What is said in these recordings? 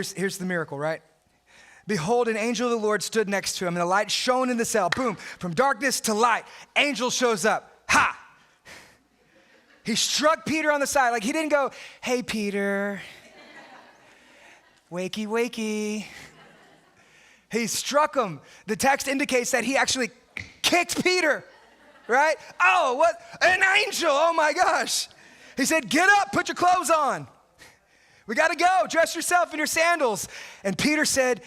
Here's the miracle, right? Behold, an angel of the Lord stood next to him, and the light shone in the cell. Boom, from darkness to light. Angel shows up. Ha! He struck Peter on the side. Like, he didn't go, hey, Peter, wakey, wakey. He struck him. The text indicates that he actually kicked Peter, right? Oh, what? An angel, oh my gosh. He said, get up, put your clothes on. We got to go, dress yourself in your sandals. And Peter said,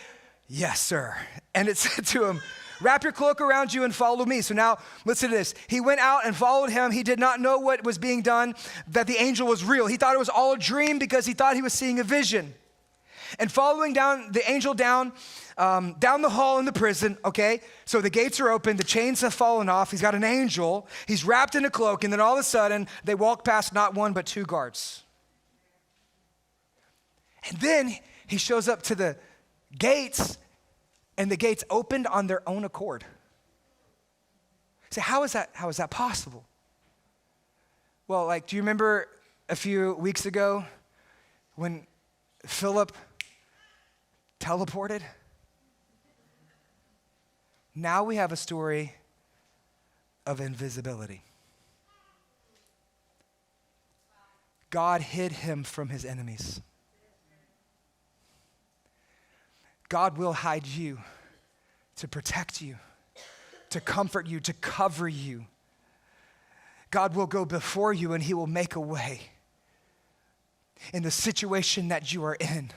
yes, sir. And it said to him, wrap your cloak around you and follow me. So now, listen to this. He went out and followed him. He did not know what was being done, that the angel was real. He thought it was all a dream because he thought he was seeing a vision. And following down the angel down the hall in the prison, okay? So the gates are open, the chains have fallen off. He's got an angel. He's wrapped in a cloak, and then all of a sudden, they walk past not one but two guards. And then he shows up to the gates, and the gates opened on their own accord. So how is that possible? Well, like, do you remember a few weeks ago when Philip teleported? Now we have a story of invisibility. God hid him from his enemies. God will hide you to protect you, to comfort you, to cover you. God will go before you and he will make a way in the situation that you are in.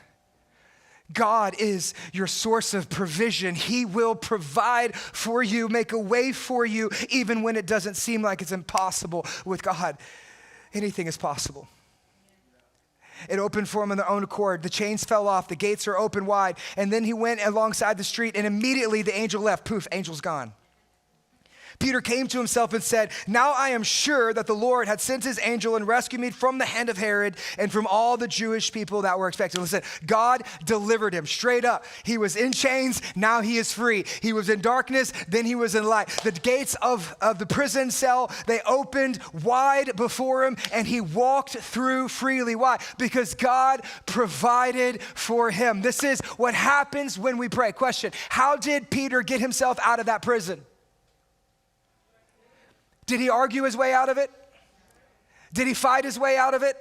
God is your source of provision. He will provide for you, make a way for you, even when it doesn't seem like it's impossible. With God, anything is possible. It opened for him on their own accord. The chains fell off. The gates are open wide. And then he went alongside the street, and immediately the angel left. Poof, angel's gone. Peter came to himself and said, now I am sure that the Lord had sent his angel and rescued me from the hand of Herod and from all the Jewish people that were expecting. Listen, God delivered him straight up. He was in chains, now he is free. He was in darkness, then he was in light. The gates of the prison cell, they opened wide before him and he walked through freely. Why? Because God provided for him. This is what happens when we pray. Question, how did Peter get himself out of that prison? Did he argue his way out of it? Did he fight his way out of it?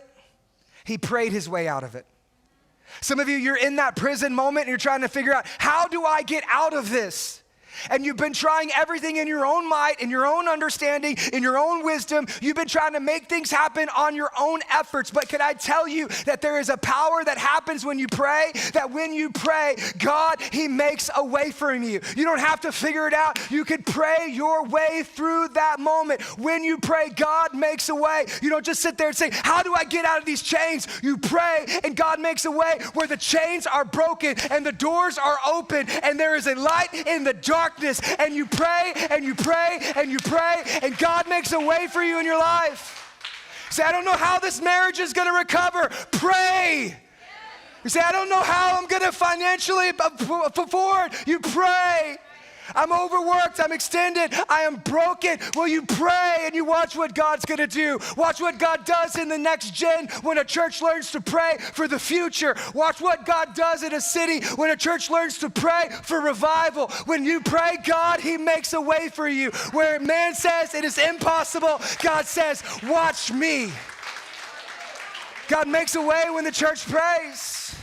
He prayed his way out of it. Some of you, you're in that prison moment and you're trying to figure out, how do I get out of this? And you've been trying everything in your own might, in your own understanding, in your own wisdom. You've been trying to make things happen on your own efforts. But can I tell you that there is a power that happens when you pray, that when you pray, God, he makes a way for you. You don't have to figure it out. You can pray your way through that moment. When you pray, God makes a way. You don't just sit there and say, how do I get out of these chains? You pray and God makes a way where the chains are broken and the doors are open and there is a light in the dark. And you pray and you pray and you pray and God makes a way for you in your life. Say, I don't know how this marriage is going to recover. Pray. You say, I don't know how I'm going to financially afford. You pray. I'm overworked, I'm extended, I am broken. Well, you pray and you watch what God's gonna do. Watch what God does in the next gen when a church learns to pray for the future. Watch what God does in a city when a church learns to pray for revival. When you pray, God, he makes a way for you. Where man says it is impossible, God says, watch me. God makes a way when the church prays.